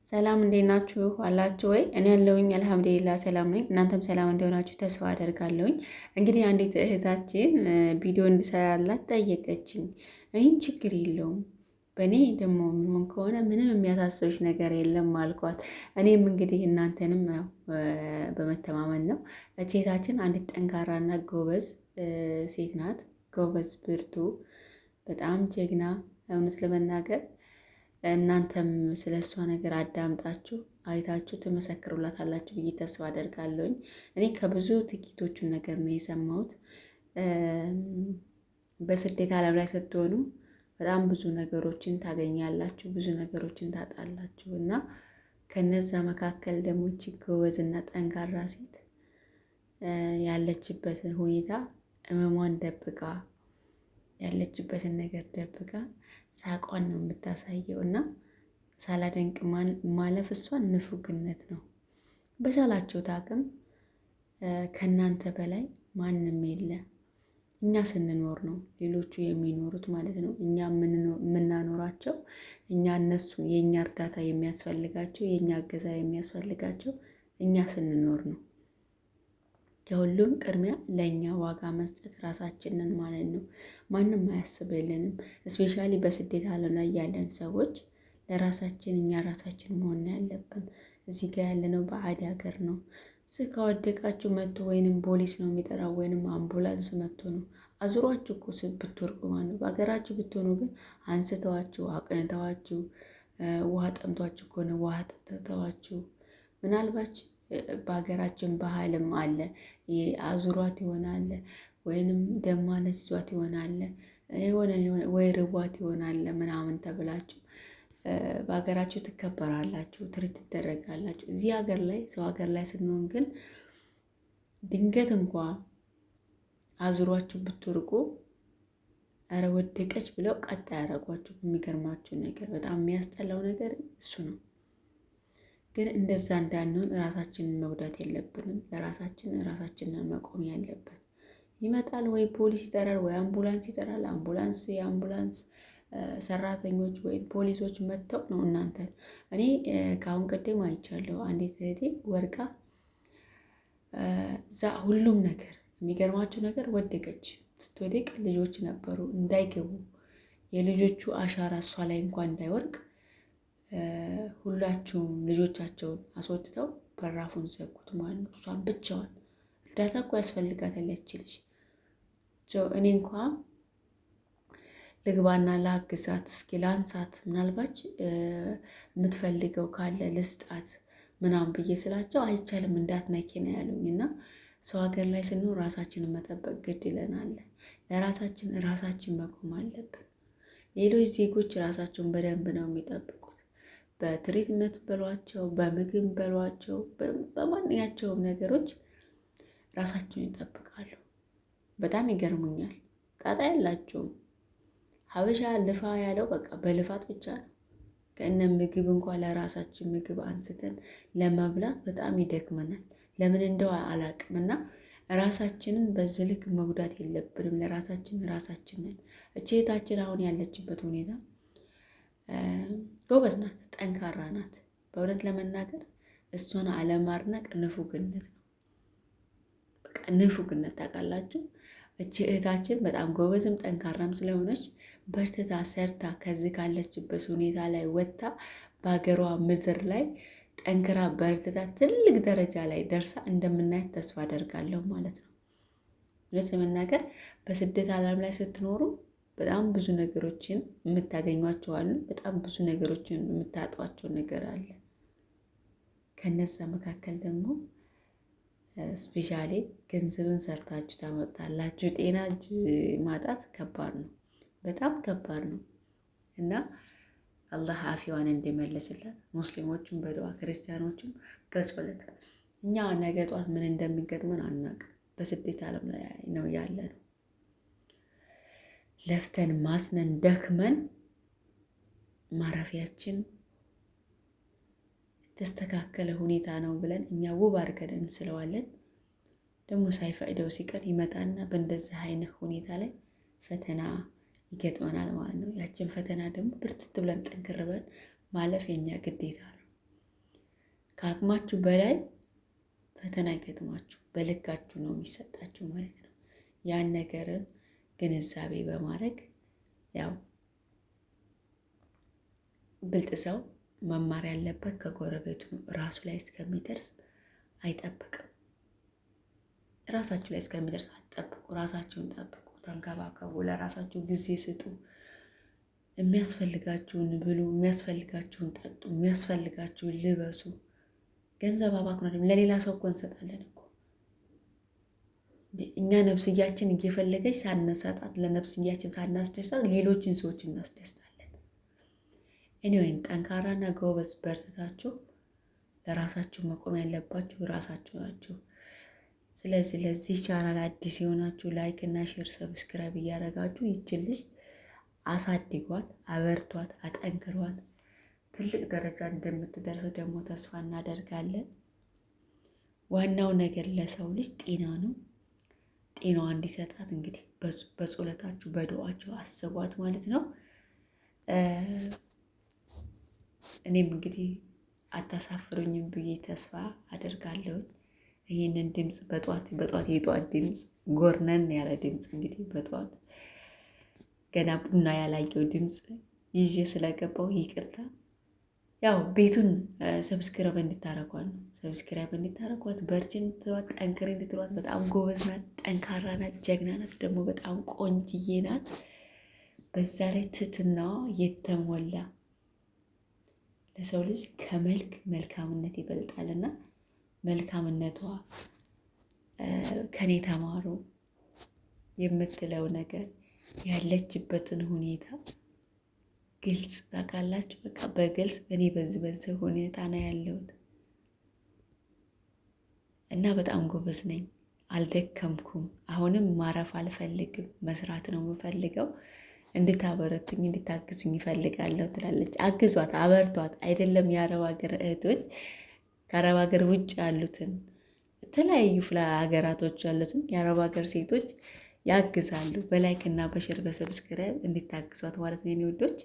ሰላም እንዴት ናችሁ? አላችሁ ወይ? እኔ ያለሁኝ አልሐምዱሊላህ ሰላም ነኝ። እናንተም ሰላም እንደሆናችሁ ተስፋ አደርጋለሁኝ። እንግዲህ አንዲት እህታችን ቪዲዮ እንድሰራላት ጠየቀችኝ። እኔም ችግር የለውም በእኔ ደግሞ የሚሆን ከሆነ ምንም የሚያሳስብሽ ነገር የለም አልኳት። እኔም እንግዲህ እናንተንም በመተማመን ነው። እህታችን አንዲት ጠንካራና ጎበዝ ሴት ናት። ጎበዝ ብርቱ፣ በጣም ጀግና እውነት ለመናገር እናንተም ስለ እሷ ነገር አዳምጣችሁ አይታችሁ ትመሰክሩላታላችሁ ብዬ ተስፋ አደርጋለሁኝ። እኔ ከብዙ ጥቂቶቹን ነገር ነው የሰማሁት። በስደት ዓለም ላይ ስትሆኑ በጣም ብዙ ነገሮችን ታገኛላችሁ፣ ብዙ ነገሮችን ታጣላችሁ እና ከነዛ መካከል ደግሞ እቺ ጎበዝና ጠንካራ ሴት ያለችበትን ሁኔታ እመሟን ደብቃ ያለችበትን ነገር ደብቃ ሳቋን ነው የምታሳየው እና ሳላደንቅ ማለፍ እሷን ንፉግነት ነው። በቻላችሁት አቅም ከእናንተ በላይ ማንም የለ። እኛ ስንኖር ነው ሌሎቹ የሚኖሩት ማለት ነው። እኛ የምናኖራቸው እኛ እነሱ የእኛ እርዳታ የሚያስፈልጋቸው የእኛ እገዛ የሚያስፈልጋቸው እኛ ስንኖር ነው። ከሁሉም ቅድሚያ ለእኛ ዋጋ መስጠት ራሳችንን ማለት ነው። ማንም አያስብልንም። እስፔሻሊ በስደት ዓለም ላይ ያለን ሰዎች ለራሳችን እኛ ራሳችን መሆን ያለብን። እዚህ ጋር ያለነው በአዲ ሀገር ነው። ከወደቃችሁ መጥቶ ወይንም ፖሊስ ነው የሚጠራው ወይንም አምቡላንስ መጥቶ ነው አዙሯችሁ እኮ ብትወርቁ ማለት ነው። በሀገራችሁ ብትሆኑ ግን አንስተዋችሁ አቅንተዋችሁ ውሃ ጠምቷችሁ ከሆነ ውሃ ጠጥተዋችሁ ምናልባት በሀገራችን ባህልም አለ አዙሯት ይሆናል ወይንም ደም ማነስ ይዟት ይሆናል የሆነ ወይ ርቧት ይሆናል ምናምን ተብላችሁ በሀገራችሁ ትከበራላችሁ፣ ትሪት ትደረጋላችሁ። እዚህ ሀገር ላይ ሰው ሀገር ላይ ስንሆን ግን ድንገት እንኳ አዙሯችሁ ብትወርቁ ኧረ ወደቀች ብለው ቀጥ ያደረጓችሁ። የሚገርማችሁ ነገር በጣም የሚያስጠላው ነገር እሱ ነው። ግን እንደዛ እንዳንሆን ራሳችንን መጉዳት የለብንም። ራሳችንን መቆም ያለብን። ይመጣል ወይ ፖሊስ ይጠራል ወይ አምቡላንስ ይጠራል። የአምቡላንስ ሰራተኞች ወይ ፖሊሶች መጥተው ነው እናንተን። እኔ ከአሁን ቀደም አይቻለሁ። አንዲት እህቴ ወርቃ እዛ ሁሉም ነገር የሚገርማችሁ ነገር ወደቀች። ስትወድቅ ልጆች ነበሩ እንዳይገቡ የልጆቹ አሻራ እሷ ላይ እንኳን እንዳይወርቅ ሁላችሁም ልጆቻቸውን አስወጥተው በራፉን ዘጉት ማለት ነው። እሷን ብቻዋን እርዳታ እኮ ያስፈልጋታል ያቺ ልጅ። እኔ እንኳ ልግባና ላግዛት እስኪ ላንሳት፣ ምናልባት የምትፈልገው ካለ ልስጣት ምናምን ብዬ ስላቸው አይቻልም እንዳትነኪ ነው ያሉኝ። እና ሰው ሀገር ላይ ስንሆን ራሳችንን መጠበቅ ግድ ይለናል። ራሳችን መቆም አለብን። ሌሎች ዜጎች ራሳቸውን በደንብ ነው የሚጠብቁት። በትሪትመንት በሏቸው፣ በምግብ በሏቸው፣ በማንኛቸውም ነገሮች ራሳቸውን ይጠብቃሉ። በጣም ይገርሙኛል። ጣጣ ያላቸውም ሀበሻ ልፋ ያለው በቃ በልፋት ብቻ ነው። ከእነ ምግብ እንኳን ለራሳችን ምግብ አንስተን ለመብላት በጣም ይደክመናል። ለምን እንደው አላቅምና ራሳችንን በዚህ ልክ መጉዳት የለብንም። ራሳችንን እህታችን አሁን ያለችበት ሁኔታ ጎበዝ ናት፣ ጠንካራ ናት። በእውነት ለመናገር እሷን አለማድነቅ ንፉግነት ነው። በቃ ንፉግነት ታውቃላችሁ። እቺ እህታችን በጣም ጎበዝም ጠንካራም ስለሆነች በርትታ ሰርታ ከዚህ ካለችበት ሁኔታ ላይ ወጥታ በሀገሯ ምድር ላይ ጠንክራ በርትታ ትልቅ ደረጃ ላይ ደርሳ እንደምናየት ተስፋ አደርጋለሁ ማለት ነው። እውነት ለመናገር በስደት ዓለም ላይ ስትኖሩ በጣም ብዙ ነገሮችን የምታገኟቸው አሉ። በጣም ብዙ ነገሮችን የምታጧቸው ነገር አለ። ከነዛ መካከል ደግሞ ስፔሻሊ ገንዘብን ሰርታችሁ ታመጣላችሁ። ጤና እጅ ማጣት ከባድ ነው፣ በጣም ከባድ ነው እና አላህ አፊዋን እንዲመልስላት ሙስሊሞችም በዱዓ ክርስቲያኖችም በጸሎት። እኛ ነገ ጧት ምን እንደሚገጥመን አናውቅም። በስደት ዓለም ላይ ነው ያለ ነው። ለፍተን ማስነን ደክመን ማረፊያችን የተስተካከለ ሁኔታ ነው ብለን እኛ ውብ አድርገን እንስለዋለን። ደግሞ ሳይፈቅደው ሲቀር ይመጣና በእንደዚህ አይነት ሁኔታ ላይ ፈተና ይገጥመናል ማለት ነው። ያችን ፈተና ደግሞ ብርትት ብለን ጠንክር ብለን ማለፍ የኛ ግዴታ ነው። ከአቅማችሁ በላይ ፈተና አይገጥማችሁ፣ በልካችሁ ነው የሚሰጣችሁ ማለት ነው። ያን ነገር ግንዛቤ በማድረግ ያው ብልጥ ሰው መማር ያለበት ከጎረቤቱ ራሱ ላይ እስከሚደርስ አይጠብቅም። ራሳችሁ ላይ እስከሚደርስ አትጠብቁ። ራሳችሁን ጠብቁ፣ ተንከባከቡ፣ ለራሳችሁ ጊዜ ስጡ። የሚያስፈልጋችሁን ብሉ፣ የሚያስፈልጋችሁን ጠጡ፣ የሚያስፈልጋችሁን ልበሱ። ገንዘብ አባክኖ ለሌላ ሰው እኮ እንሰጣለን እኮ። እኛ ነፍስያችን እየፈለገች ሳነሳጣት፣ ለነፍስያችን ሳናስደስታት ሌሎችን ሰዎች እናስደስታለን። ኤኒዌይን ጠንካራና ጎበዝ በርትታችሁ ለራሳችሁ መቆም ያለባችሁ ራሳችሁ ናችሁ። ስለዚህ ለዚህ ቻናል አዲስ የሆናችሁ ላይክ እና ሼር ሰብስክራይብ እያደረጋችሁ ይችን ልጅ አሳድጓት፣ አበርቷት፣ አጠንክሯት። ትልቅ ደረጃ እንደምትደርስ ደግሞ ተስፋ እናደርጋለን። ዋናው ነገር ለሰው ልጅ ጤና ነው። ጤናዋ እንዲሰጣት እንግዲህ በጸሎታችሁ በዱዓችሁ አስቧት ማለት ነው። እኔም እንግዲህ አታሳፍሩኝም ብዬ ተስፋ አደርጋለሁ። ይህንን ድምፅ በጧት የጧት ድምፅ ጎርነን ያለ ድምፅ እንግዲህ በጧት ገና ቡና ያላየው ድምፅ ይዤ ስለገባው ይቅርታ። ያው ቤቱን ሰብስክራይብ እንድታረጓት ነው። ሰብስክራይብ እንድታረጓት፣ በርቺ እንድትሏት፣ ጠንክሪ እንድትሏት። በጣም ጎበዝ ናት፣ ጠንካራ ናት፣ ጀግና ናት፣ ደግሞ በጣም ቆንጅዬ ናት። በዛ ላይ ትህትናዋ የተሞላ ለሰው ልጅ ከመልክ መልካምነት ይበልጣልና መልካምነቷ ከኔ ተማሩ የምትለው ነገር ያለችበትን ሁኔታ ግልጽ ታውቃላችሁ። በቃ በግልጽ እኔ በዚህ ሁኔታ ነው ያለሁት እና በጣም ጎበዝ ነኝ፣ አልደከምኩም። አሁንም ማረፍ አልፈልግም፣ መስራት ነው የምፈልገው። እንድታበረቱኝ እንድታግዙኝ ይፈልጋለሁ ትላለች። አግዟት፣ አበርቷት። አይደለም የአረብ ሀገር እህቶች ከአረብ ሀገር ውጭ ያሉትን የተለያዩ ሀገራቶች ያሉትን የአረብ ሀገር ሴቶች ያግዛሉ። በላይክ እና በሼር በሰብስክራይብ እንድታግዟት ማለት ነው የኔ ውዶች።